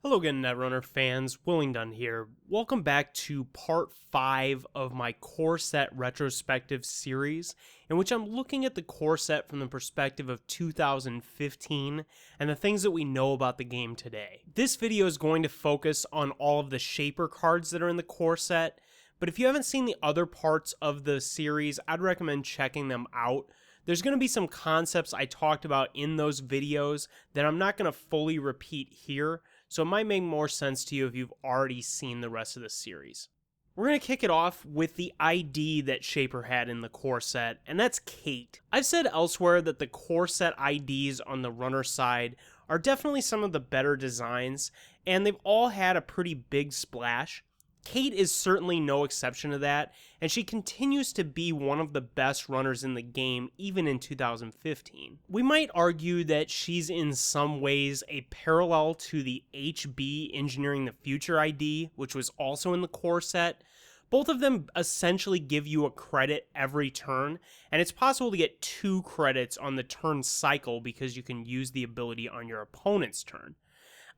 Hello again, Netrunner fans. Willingdon here. Welcome back to part 5 of my core set retrospective series, in which I'm looking at the core set from the perspective of 2015 and the things that we know about the game today. This video is going to focus on all of the shaper cards that are in the core set, but if you haven't seen the other parts of the series, I'd recommend checking them out. There's going to be some concepts I talked about in those videos that I'm not going to fully repeat here, so it might make more sense to you if you've already seen the rest of the series. We're going to kick it off with the ID that Shaper had in the core set, and that's Kate. I've said elsewhere that the core set IDs on the runner side are definitely some of the better designs, and they've all had a pretty big splash. Kate is certainly no exception to that, and she continues to be one of the best runners in the game, even in 2015. We might argue that she's in some ways a parallel to the HB Engineering the Future ID, which was also in the core set. Both of them essentially give you a credit every turn, and it's possible to get 2 credits on the turn cycle because you can use the ability on your opponent's turn.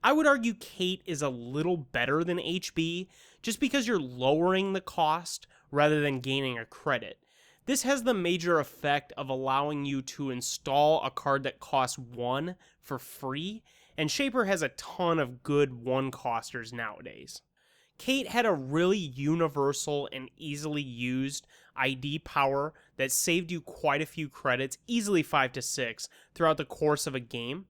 I would argue Kate is a little better than HB, just because you're lowering the cost rather than gaining a credit. This has the major effect of allowing you to install a card that costs 1 for free, and Shaper has a ton of good 1-costers nowadays. Kate had a really universal and easily used ID power that saved you quite a few credits, easily 5 to 6, throughout the course of a game.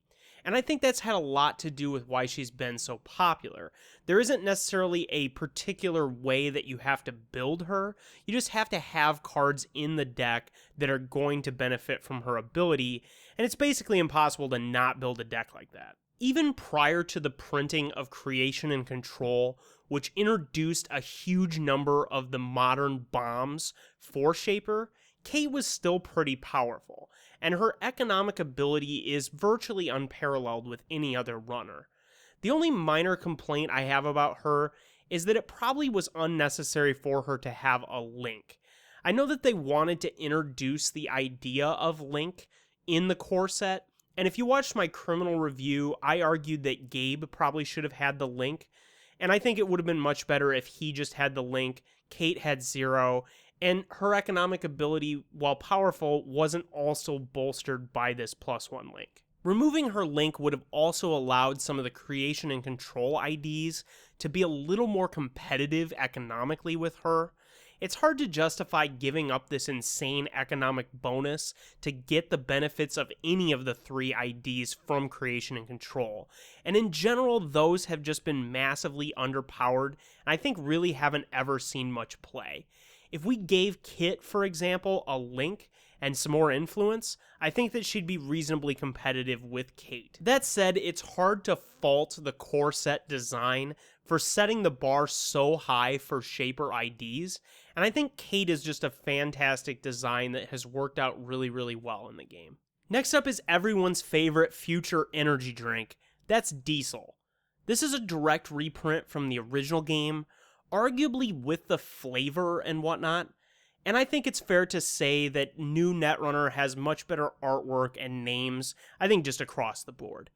And I think that's had a lot to do with why she's been so popular. There isn't necessarily a particular way that you have to build her. You just have to have cards in the deck that are going to benefit from her ability, and it's basically impossible to not build a deck like that. Even prior to the printing of Creation and Control, which introduced a huge number of the modern bombs for Shaper, Kate was still pretty powerful, and her economic ability is virtually unparalleled with any other runner. The only minor complaint I have about her is that it probably was unnecessary for her to have a link. I know that they wanted to introduce the idea of link in the core set, and if you watched my criminal review, I argued that Gabe probably should have had the link, and I think it would have been much better if he just had the link, Kate had 0, and her economic ability, while powerful, wasn't also bolstered by this +1 link. Removing her link would have also allowed some of the Creation and Control IDs to be a little more competitive economically with her. It's hard to justify giving up this insane economic bonus to get the benefits of any of the 3 IDs from Creation and Control. And in general, those have just been massively underpowered, and I think really haven't ever seen much play. If we gave Kit, for example, a link and some more influence, I think that she'd be reasonably competitive with Kate. That said, it's hard to fault the core set design for setting the bar so high for Shaper IDs, and I think Kate is just a fantastic design that has worked out really, really well in the game. Next up is everyone's favorite future energy drink. That's Diesel. This is a direct reprint from the original game, arguably with the flavor and whatnot, and I think it's fair to say that new Netrunner has much better artwork and names, I think just across the board.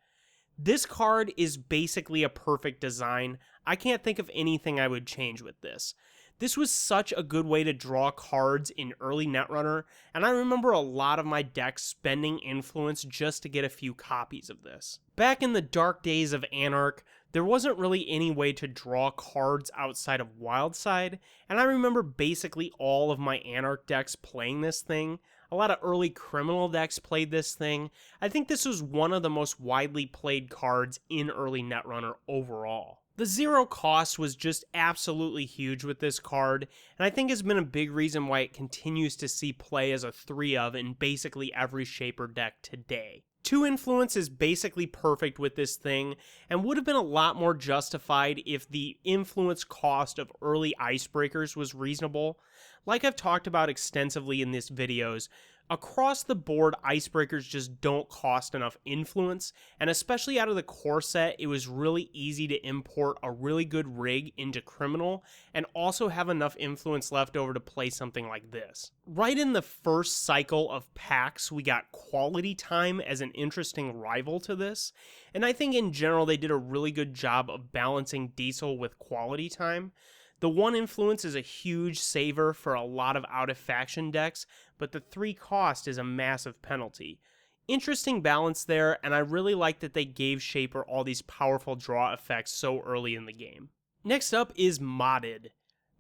This card is basically a perfect design. I can't think of anything I would change with this. This was such a good way to draw cards in early Netrunner, and I remember a lot of my decks spending influence just to get a few copies of this. Back in the dark days of Anarch, there wasn't really any way to draw cards outside of Wildside, and I remember basically all of my Anarch decks playing this thing. A lot of early Criminal decks played this thing. I think this was one of the most widely played cards in early Netrunner overall. The 0 cost was just absolutely huge with this card, and I think has been a big reason why it continues to see play as a 3 of in basically every Shaper deck today. 2 influence is basically perfect with this thing, and would have been a lot more justified if the influence cost of early Icebreakers was reasonable. Like I've talked about extensively in these videos, Across the board, Icebreakers just don't cost enough influence, and especially out of the core set, it was really easy to import a really good rig into Criminal, and also have enough influence left over to play something like this. Right in the first cycle of packs, we got Quality Time as an interesting rival to this, and I think in general they did a really good job of balancing Diesel with Quality Time. The 1 influence is a huge saver for a lot of out-of-faction decks, but the 3 cost is a massive penalty. Interesting balance there, and I really like that they gave Shaper all these powerful draw effects so early in the game. Next up is Modded.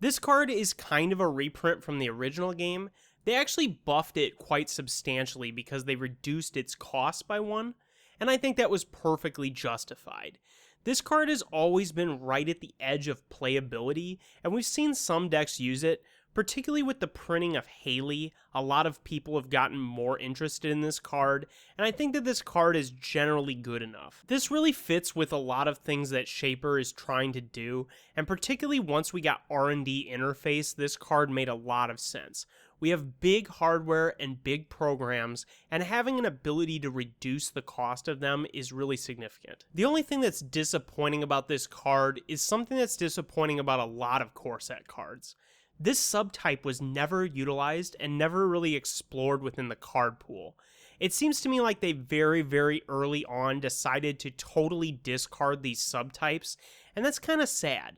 This card is kind of a reprint from the original game. They actually buffed it quite substantially because they reduced its cost by 1, and I think that was perfectly justified. This card has always been right at the edge of playability, and we've seen some decks use it, particularly with the printing of Haley. A lot of people have gotten more interested in this card, and I think that this card is generally good enough. This really fits with a lot of things that Shaper is trying to do, and particularly once we got R&D interface, this card made a lot of sense. We have big hardware and big programs, and having an ability to reduce the cost of them is really significant. The only thing that's disappointing about this card is something that's disappointing about a lot of core set cards. This subtype was never utilized and never really explored within the card pool. It seems to me like they very early on decided to totally discard these subtypes, and that's kind of sad.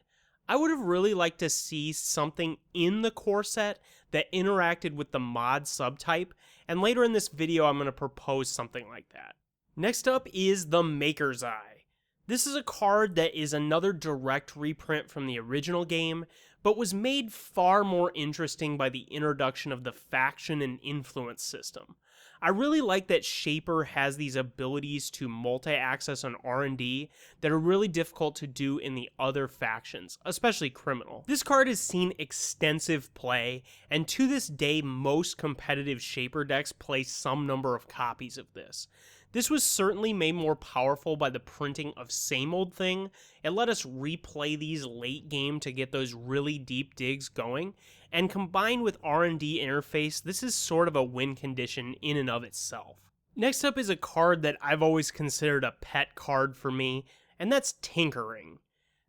I would have really liked to see something in the core set that interacted with the mod subtype, and later in this video I'm going to propose something like that. Next up is the Maker's Eye. This is a card that is another direct reprint from the original game, but was made far more interesting by the introduction of the faction and influence system. I really like that Shaper has these abilities to multi-access on R&D that are really difficult to do in the other factions, especially Criminal. This card has seen extensive play, and to this day most competitive Shaper decks play some number of copies of this. This was certainly made more powerful by the printing of Same Old Thing. It let us replay these late game to get those really deep digs going, and combined with R&D interface, this is sort of a win condition in and of itself. Next up is a card that I've always considered a pet card for me, and that's Tinkering.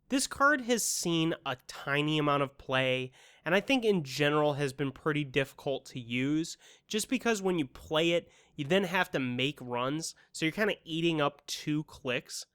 This card has seen a tiny amount of play, and I think in general has been pretty difficult to use, just because when you play it, you then have to make runs, so you're kind of eating up 2 clicks.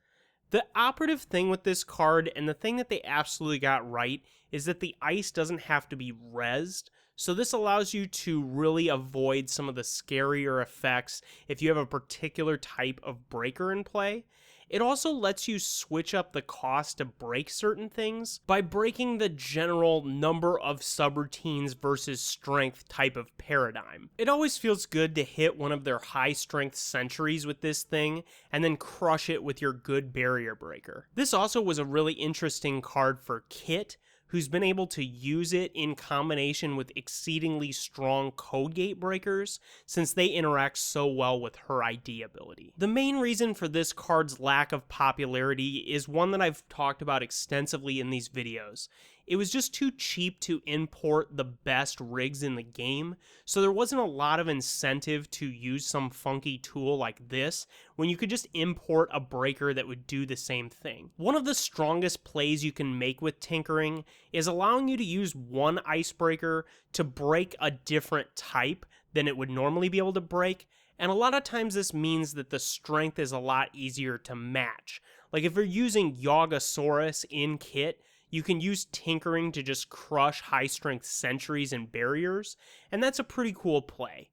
The operative thing with this card, and the thing that they absolutely got right, is that the ice doesn't have to be rezzed, so this allows you to really avoid some of the scarier effects if you have a particular type of breaker in play. It also lets you switch up the cost to break certain things by breaking the general number of subroutines versus strength type of paradigm. It always feels good to hit one of their high strength sentries with this thing and then crush it with your good barrier breaker. This also was a really interesting card for Kit, who's been able to use it in combination with exceedingly strong code gate breakers, since they interact so well with her ID ability. The main reason for this card's lack of popularity is one that I've talked about extensively in these videos. It was just too cheap to import the best rigs in the game, so there wasn't a lot of incentive to use some funky tool like this when you could just import a breaker that would do the same thing. One of the strongest plays you can make with Tinkering is allowing you to use one Icebreaker to break a different type than it would normally be able to break, and a lot of times this means that the strength is a lot easier to match. Like if you're using Yoggosaurus in Kit, you can use Tinkering to just crush high-strength sentries and barriers, and that's a pretty cool play.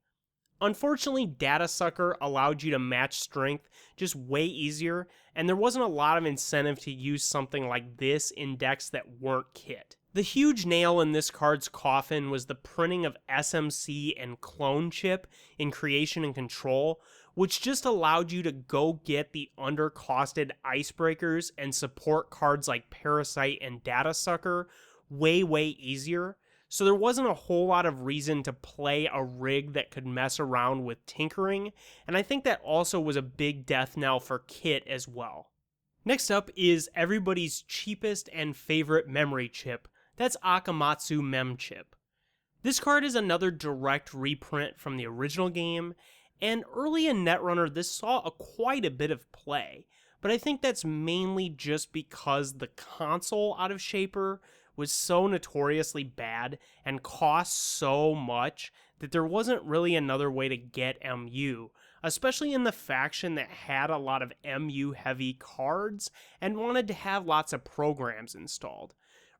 Unfortunately, Data Sucker allowed you to match strength just way easier, and there wasn't a lot of incentive to use something like this in decks that weren't Kit. The huge nail in this card's coffin was the printing of SMC and Clone Chip in Creation and Control, which just allowed you to go get the undercosted Icebreakers and support cards like Parasite and Data Sucker way easier. So there wasn't a whole lot of reason to play a rig that could mess around with Tinkering, and I think that also was a big death knell for Kit as well. Next up is everybody's cheapest and favorite memory chip. That's Akamatsu MemShep. This card is another direct reprint from the original game, and early in Netrunner this saw quite a bit of play, but I think that's mainly just because the console out of Shaper was so notoriously bad and cost so much that there wasn't really another way to get MU, especially in the faction that had a lot of MU heavy cards and wanted to have lots of programs installed.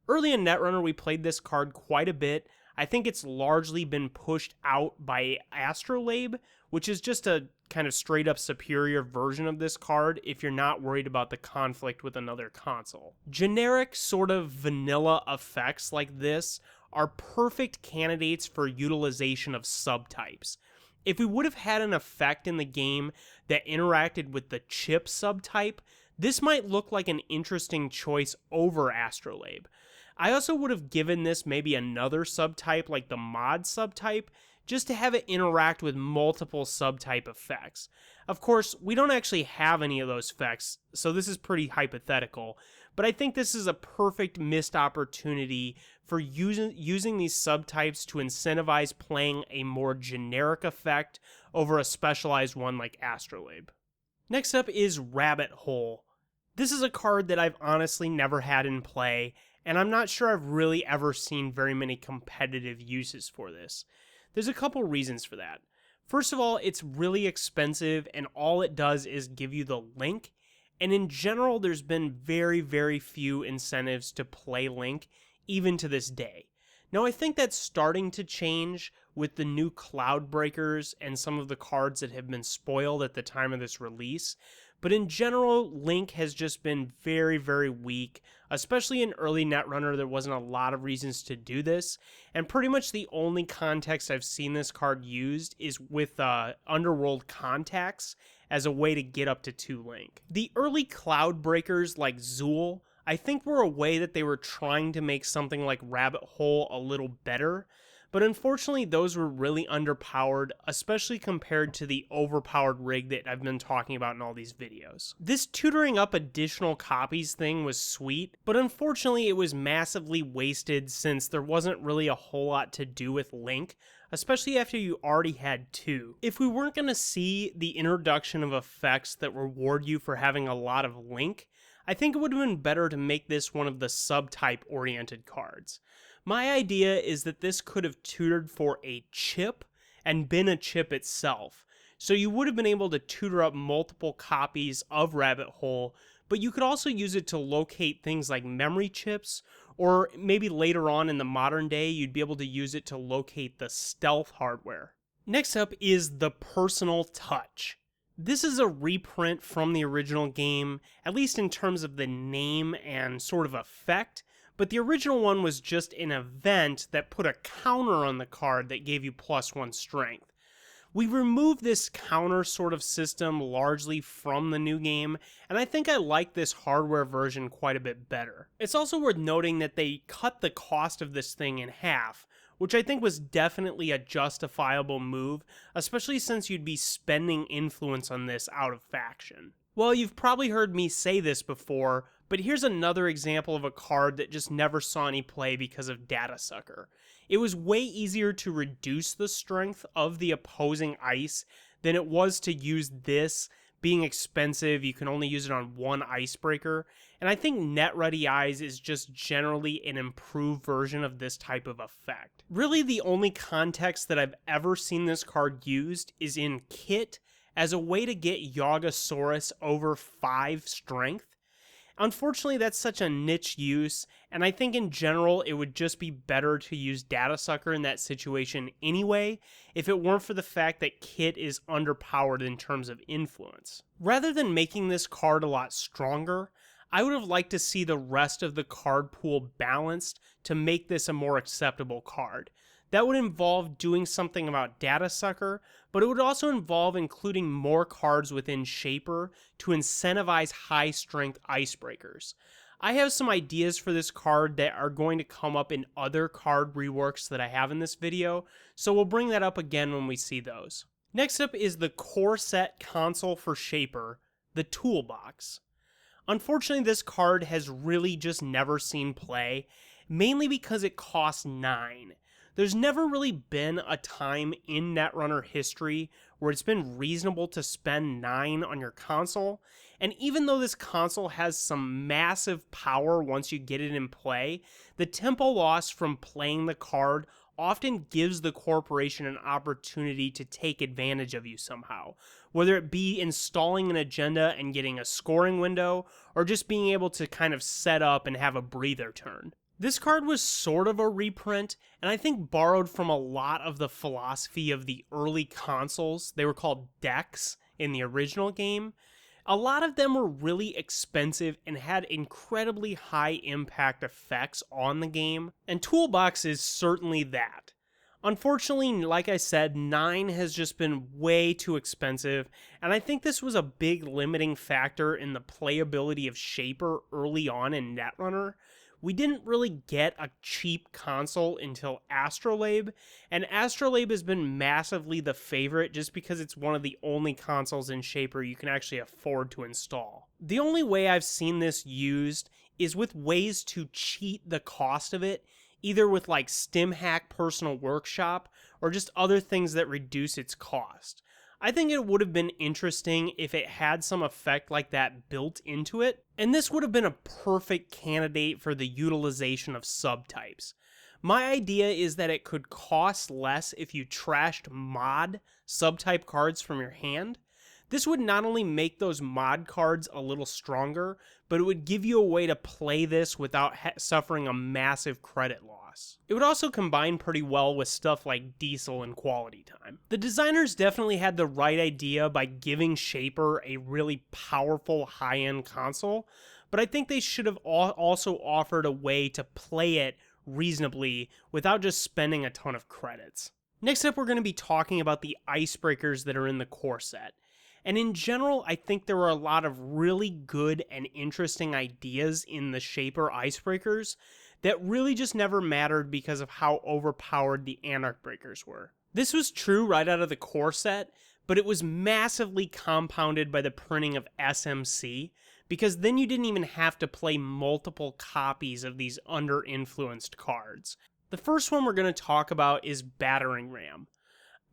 Early in Netrunner we played this card quite a bit. I think it's largely been pushed out by Astrolabe, which is just a kind of straight up superior version of this card if you're not worried about the conflict with another console. Generic sort of vanilla effects like this are perfect candidates for utilization of subtypes. If we would have had an effect in the game that interacted with the chip subtype, this might look like an interesting choice over Astrolabe. I also would have given this maybe another subtype like the mod subtype, just to have it interact with multiple subtype effects. Of course, we don't actually have any of those effects, so this is pretty hypothetical, but I think this is a perfect missed opportunity for using these subtypes to incentivize playing a more generic effect over a specialized one like Astrolabe. Next up is Rabbit Hole. This is a card that I've honestly never had in play, and I'm not sure I've really ever seen very many competitive uses for this. There's a couple reasons for that. First of all, it's really expensive and all it does is give you the link, and in general there's been very, very few incentives to play Link, even to this day. Now I think that's starting to change with the new Cloudbreakers and some of the cards that have been spoiled at the time of this release, but in general, Link has just been very, very weak, especially in early Netrunner. There wasn't a lot of reasons to do this, and pretty much the only context I've seen this card used is with Underworld Contacts as a way to get up to 2 Link. The early Cloudbreakers like Zool, I think were a way that they were trying to make something like Rabbit Hole a little better, but unfortunately those were really underpowered, especially compared to the overpowered rig that I've been talking about in all these videos. This tutoring up additional copies thing was sweet, but unfortunately it was massively wasted since there wasn't really a whole lot to do with Link, especially after you already had 2. If we weren't going to see the introduction of effects that reward you for having a lot of Link, I think it would have been better to make this one of the subtype oriented cards. My idea is that this could have tutored for a chip and been a chip itself. So you would have been able to tutor up multiple copies of Rabbit Hole, but you could also use it to locate things like memory chips, or maybe later on in the modern day, you'd be able to use it to locate the stealth hardware. Next up is the Personal Touch. This is a reprint from the original game, at least in terms of the name and sort of effect, but the original one was just an event that put a counter on the card that gave you +1 strength. We removed this counter sort of system largely from the new game, and I think I like this hardware version quite a bit better. It's also worth noting that they cut the cost of this thing in half, which I think was definitely a justifiable move, especially since you'd be spending influence on this out of faction. Well, you've probably heard me say this before, but here's another example of a card that just never saw any play because of Data Sucker. It was way easier to reduce the strength of the opposing ice than it was to use this. Being expensive, you can only use it on 1 Icebreaker, and I think Net Ready Eyes is just generally an improved version of this type of effect. Really, the only context that I've ever seen this card used is in Kit as a way to get Yagasaurus over 5 strength. Unfortunately, that's such a niche use, and I think in general it would just be better to use Data Sucker in that situation anyway, if it weren't for the fact that Kit is underpowered in terms of influence. Rather than making this card a lot stronger, I would have liked to see the rest of the card pool balanced to make this a more acceptable card. That would involve doing something about Data Sucker, but it would also involve including more cards within Shaper to incentivize high-strength Icebreakers. I have some ideas for this card that are going to come up in other card reworks that I have in this video, so we'll bring that up again when we see those. Next up is the core set console for Shaper, the Toolbox. Unfortunately, this card has really just never seen play, mainly because it costs 9. There's never really been a time in Netrunner history where it's been reasonable to spend 9 on your console, and even though this console has some massive power once you get it in play, the tempo loss from playing the card often gives the corporation an opportunity to take advantage of you somehow, whether it be installing an agenda and getting a scoring window, or just being able to kind of set up and have a breather turn. This card was sort of a reprint, and I think borrowed from a lot of the philosophy of the early consoles. They were called decks in the original game. A lot of them were really expensive and had incredibly high impact effects on the game, and Toolbox is certainly that. Unfortunately, like I said, 9 has just been way too expensive, and I think this was a big limiting factor in the playability of Shaper early on in Netrunner. We didn't really get a cheap console until Astrolabe, and Astrolabe has been massively the favorite just because it's one of the only consoles in Shaper you can actually afford to install. The only way I've seen this used is with ways to cheat the cost of it, either with like StimHack Personal Workshop or just other things that reduce its cost. I think it would have been interesting if it had some effect like that built into it, and this would have been a perfect candidate for the utilization of subtypes. My idea is that it could cost less if you trashed mod subtype cards from your hand. This would not only make those mod cards a little stronger, but it would give you a way to play this without suffering a massive credit loss. It would also combine pretty well with stuff like Diesel and Quality Time. The designers definitely had the right idea by giving Shaper a really powerful high-end console, but I think they should have also offered a way to play it reasonably without just spending a ton of credits. Next up, we're going to be talking about the Icebreakers that are in the core set. And in general, I think there were a lot of really good and interesting ideas in the Shaper Icebreakers that really just never mattered because of how overpowered the Anarch Breakers were. This was true right out of the core set, but it was massively compounded by the printing of SMC, because then you didn't even have to play multiple copies of these under-influenced cards. The first one we're going to talk about is Battering Ram.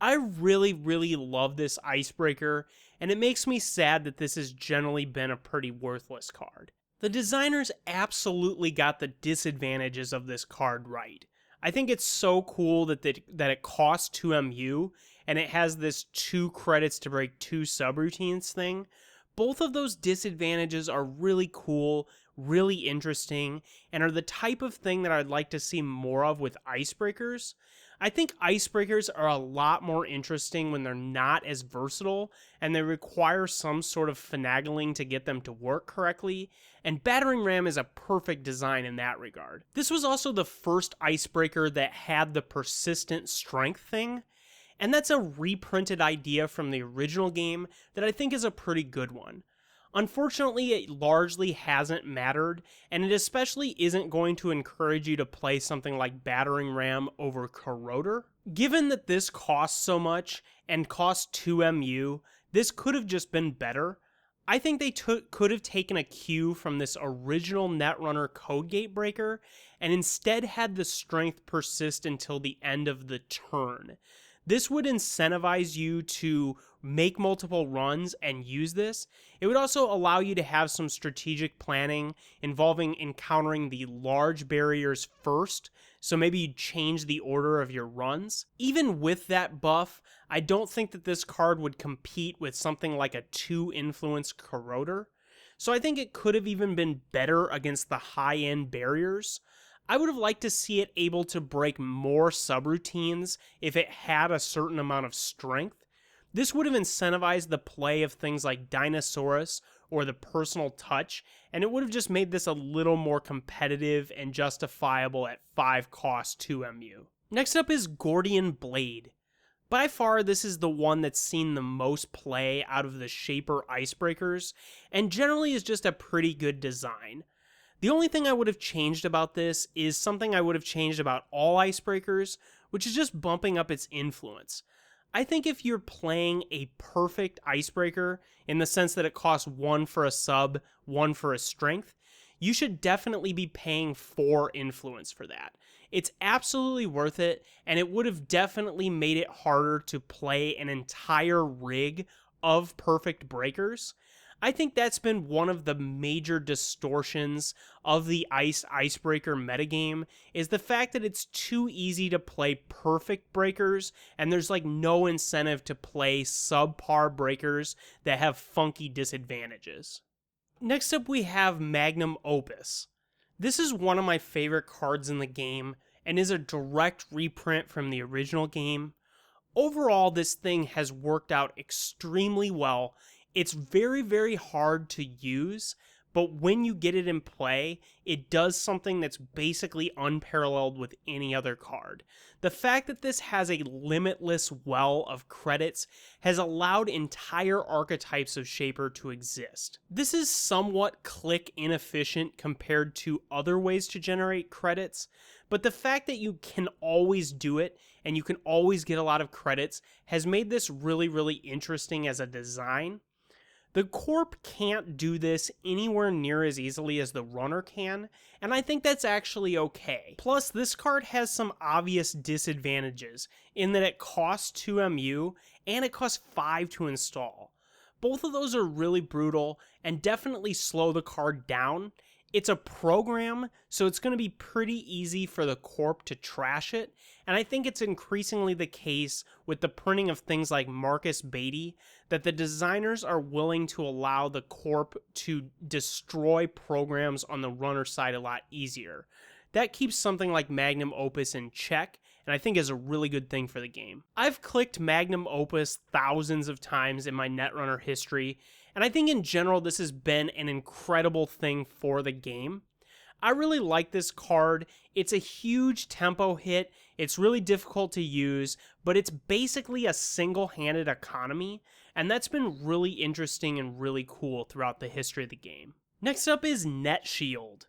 I really love this Icebreaker, and it makes me sad that this has generally been a pretty worthless card. The designers absolutely got the disadvantages of this card right. I think it's so cool that it costs 2 MU, and it has this 2 credits to break 2 subroutines thing. Both of those disadvantages are really cool, really interesting, and are the type of thing that I'd like to see more of with Icebreakers. I think Icebreakers are a lot more interesting when they're not as versatile and they require some sort of finagling to get them to work correctly, and Battering Ram is a perfect design in that regard. This was also the first Icebreaker that had the persistent strength thing, and that's a reprinted idea from the original game that I think is a pretty good one. Unfortunately, it largely hasn't mattered, and it especially isn't going to encourage you to play something like Battering Ram over Corroder. Given that this costs so much, and costs 2 MU, this could have just been better. I think they could have taken a cue from this original Netrunner Code Gate Breaker, and instead had the strength persist until the end of the turn. This would incentivize you to make multiple runs and use this. It would also allow you to have some strategic planning involving encountering the large barriers first, so maybe you change the order of your runs. Even with that buff, I don't think that this card would compete with something like a 2-influence Corroder, so I think it could have even been better against the high-end barriers. I would have liked to see it able to break more subroutines if it had a certain amount of strength. This would have incentivized the play of things like Dinosaurus or the Personal Touch, and it would have just made this a little more competitive and justifiable at 5 cost 2 MU. Next up is Gordian Blade. By far, this is the one that's seen the most play out of the Shaper Icebreakers, and generally is just a pretty good design. The only thing I would have changed about this is something I would have changed about all Icebreakers, which is just bumping up its influence. I think if you're playing a perfect Icebreaker, in the sense that it costs 1 for a sub, 1 for a strength, you should definitely be paying 4 influence for that. It's absolutely worth it, and it would have definitely made it harder to play an entire rig of perfect breakers. I think that's been one of the major distortions of the Icebreaker metagame, is the fact that it's too easy to play perfect breakers, and there's like no incentive to play subpar breakers that have funky disadvantages. Next up we have Magnum Opus. This is one of my favorite cards in the game, and is a direct reprint from the original game. Overall, this thing has worked out extremely well. It's very, very hard to use, but when you get it in play, it does something that's basically unparalleled with any other card. The fact that this has a limitless well of credits has allowed entire archetypes of Shaper to exist. This is somewhat click inefficient compared to other ways to generate credits, but the fact that you can always do it and you can always get a lot of credits has made this really, really interesting as a design. The Corp can't do this anywhere near as easily as the Runner can, and I think that's actually okay. Plus, this card has some obvious disadvantages in that it costs 2 MU and it costs 5 to install. Both of those are really brutal and definitely slow the card down. It's a program, so it's going to be pretty easy for the Corp to trash it, and I think it's increasingly the case with the printing of things like Marcus Beatty that the designers are willing to allow the Corp to destroy programs on the Runner side a lot easier. That keeps something like Magnum Opus in check, and I think is a really good thing for the game. I've clicked Magnum Opus thousands of times in my Netrunner history, and I think in general this has been an incredible thing for the game. I really like this card. It's a huge tempo hit, it's really difficult to use, but it's basically a single-handed economy, and that's been really interesting and really cool throughout the history of the game. Next up is Net Shield.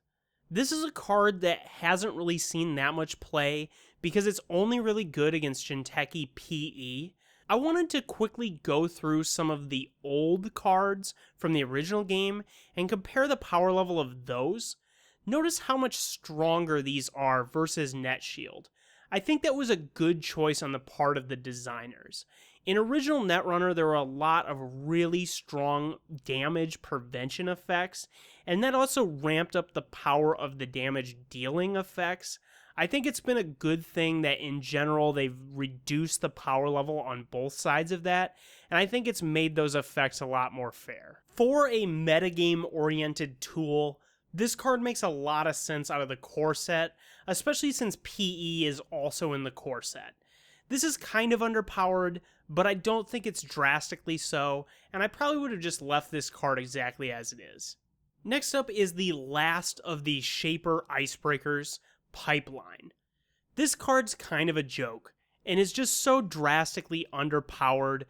This is a card that hasn't really seen that much play because it's only really good against Jinteki PE. I wanted to quickly go through some of the old cards from the original game and compare the power level of those. Notice how much stronger these are versus Net Shield. I think that was a good choice on the part of the designers. In original Netrunner, there were a lot of really strong damage prevention effects, and that also ramped up the power of the damage dealing effects. I think it's been a good thing that in general they've reduced the power level on both sides of that, and I think it's made those effects a lot more fair. For a metagame-oriented tool, this card makes a lot of sense out of the core set, especially since PE is also in the core set. This is kind of underpowered, but I don't think it's drastically so, and I probably would have just left this card exactly as it is. Next up is the last of the Shaper Icebreakers, Pipeline. This card's kind of a joke, and is just so drastically underpowered,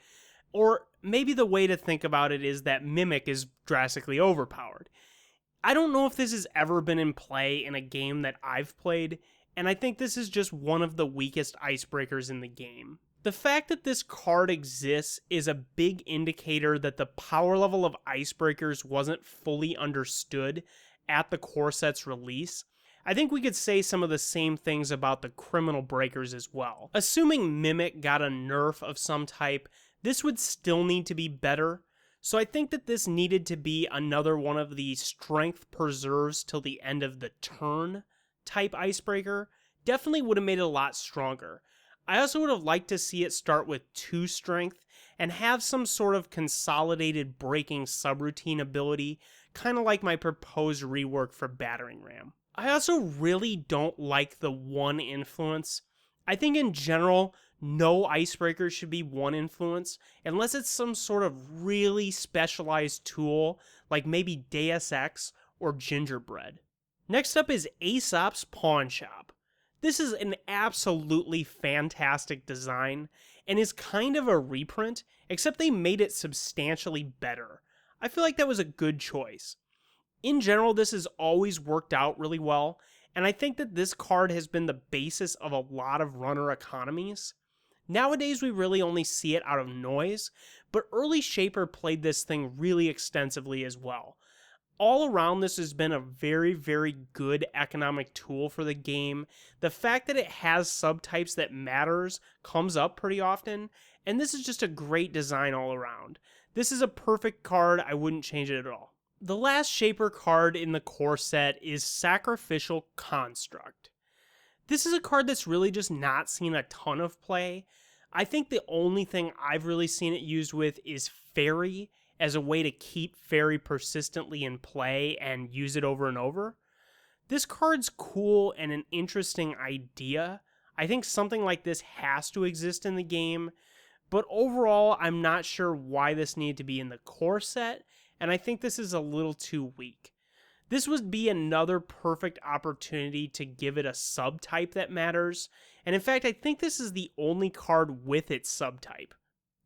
or maybe the way to think about it is that Mimic is drastically overpowered. I don't know if this has ever been in play in a game that I've played, and I think this is just one of the weakest icebreakers in the game. The fact that this card exists is a big indicator that the power level of icebreakers wasn't fully understood at the core set's release. I think we could say some of the same things about the criminal breakers as well. Assuming Mimic got a nerf of some type, this would still need to be better. So I think that this needed to be another one of the strength preserves till the end of the turn type icebreaker. Definitely would have made it a lot stronger. I also would have liked to see it start with 2 strength and have some sort of consolidated breaking subroutine ability, kind of like my proposed rework for Battering Ram. I also really don't like the 1 influence. I think in general, no icebreaker should be 1 influence, unless it's some sort of really specialized tool, like maybe Deus Ex or Gingerbread. Next up is Aesop's Pawn Shop. This is an absolutely fantastic design, and is kind of a reprint, except they made it substantially better. I feel like that was a good choice. In general, this has always worked out really well, and I think that this card has been the basis of a lot of runner economies. Nowadays, we really only see it out of noise, but early Shaper played this thing really extensively as well. All around, this has been a very, very good economic tool for the game. The fact that it has subtypes that matters comes up pretty often, and this is just a great design all around. This is a perfect card, I wouldn't change it at all. The last Shaper card in the core set is Sacrificial Construct. This is a card that's really just not seen a ton of play. I think the only thing I've really seen it used with is Fairy, as a way to keep Fairy persistently in play and use it over and over. This card's cool and an interesting idea. I think something like this has to exist in the game, but overall, I'm not sure why this needed to be in the core set, and I think this is a little too weak. This would be another perfect opportunity to give it a subtype that matters, and in fact, I think this is the only card with its subtype.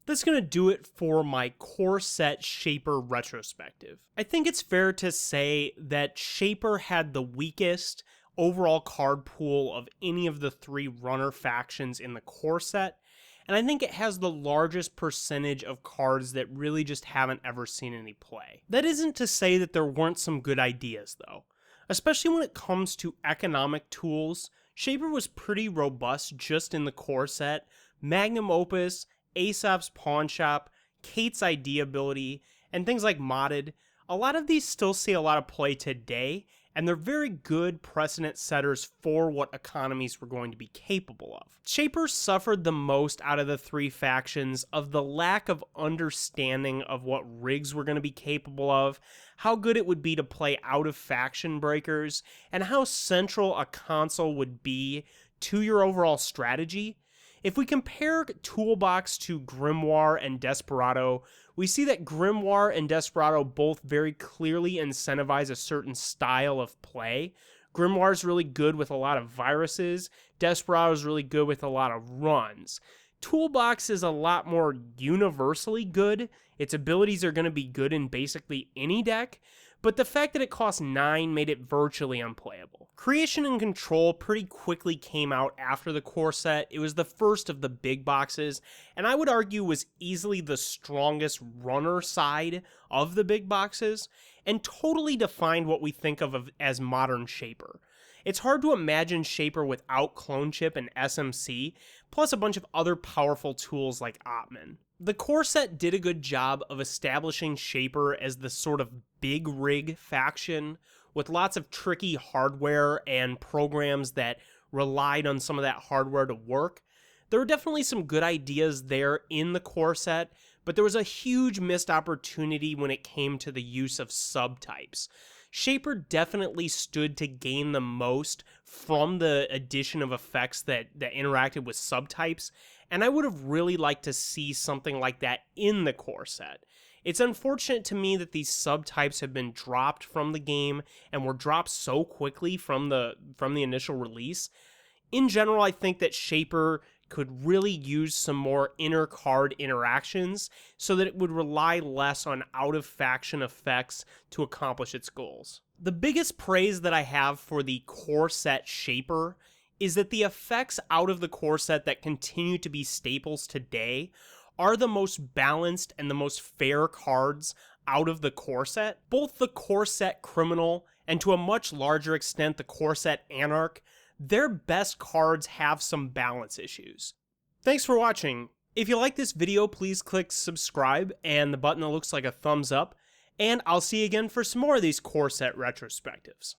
That's going to do it for my core set Shaper retrospective. I think it's fair to say that Shaper had the weakest overall card pool of any of the three runner factions in the core set, and I think it has the largest percentage of cards that really just haven't ever seen any play. That isn't to say that there weren't some good ideas though. Especially when it comes to economic tools, Shaper was pretty robust just in the core set. Magnum Opus, Aesop's Pawn Shop, Kate's Idea Ability, and things like Modded, a lot of these still see a lot of play today, and they're very good precedent setters for what economies were going to be capable of. Shaper suffered the most out of the three factions of the lack of understanding of what rigs were going to be capable of, how good it would be to play out of faction breakers, and how central a console would be to your overall strategy. If we compare Toolbox to Grimoire and Desperado, we see that Grimoire and Desperado both very clearly incentivize a certain style of play. Grimoire is really good with a lot of viruses, Desperado is really good with a lot of runs. Toolbox is a lot more universally good. Its abilities are going to be good in basically any deck, but the fact that it costs 9 made it virtually unplayable. Creation and Control pretty quickly came out after the core set. It was the first of the big boxes, and I would argue was easily the strongest runner side of the big boxes, and totally defined what we think of as modern Shaper. It's hard to imagine Shaper without Clone Chip and SMC, plus a bunch of other powerful tools like Opman. The core set did a good job of establishing Shaper as the sort of big rig faction with lots of tricky hardware and programs that relied on some of that hardware to work. There were definitely some good ideas there in the core set, but there was a huge missed opportunity when it came to the use of subtypes. Shaper definitely stood to gain the most from the addition of effects that interacted with subtypes, and I would have really liked to see something like that in the core set. It's unfortunate to me that these subtypes have been dropped from the game and were dropped so quickly from the initial release. In general, I think that Shaper could really use some more inner card interactions so that it would rely less on out-of-faction effects to accomplish its goals. The biggest praise that I have for the core set Shaper is that the effects out of the core set that continue to be staples today are the most balanced and the most fair cards out of the core set. Both the core set Criminal and to a much larger extent the core set Anarch, their best cards have some balance issues. Thanks for watching. If you like this video, please click subscribe and the button that looks like a thumbs up, and I'll see you again for some more of these core set retrospectives.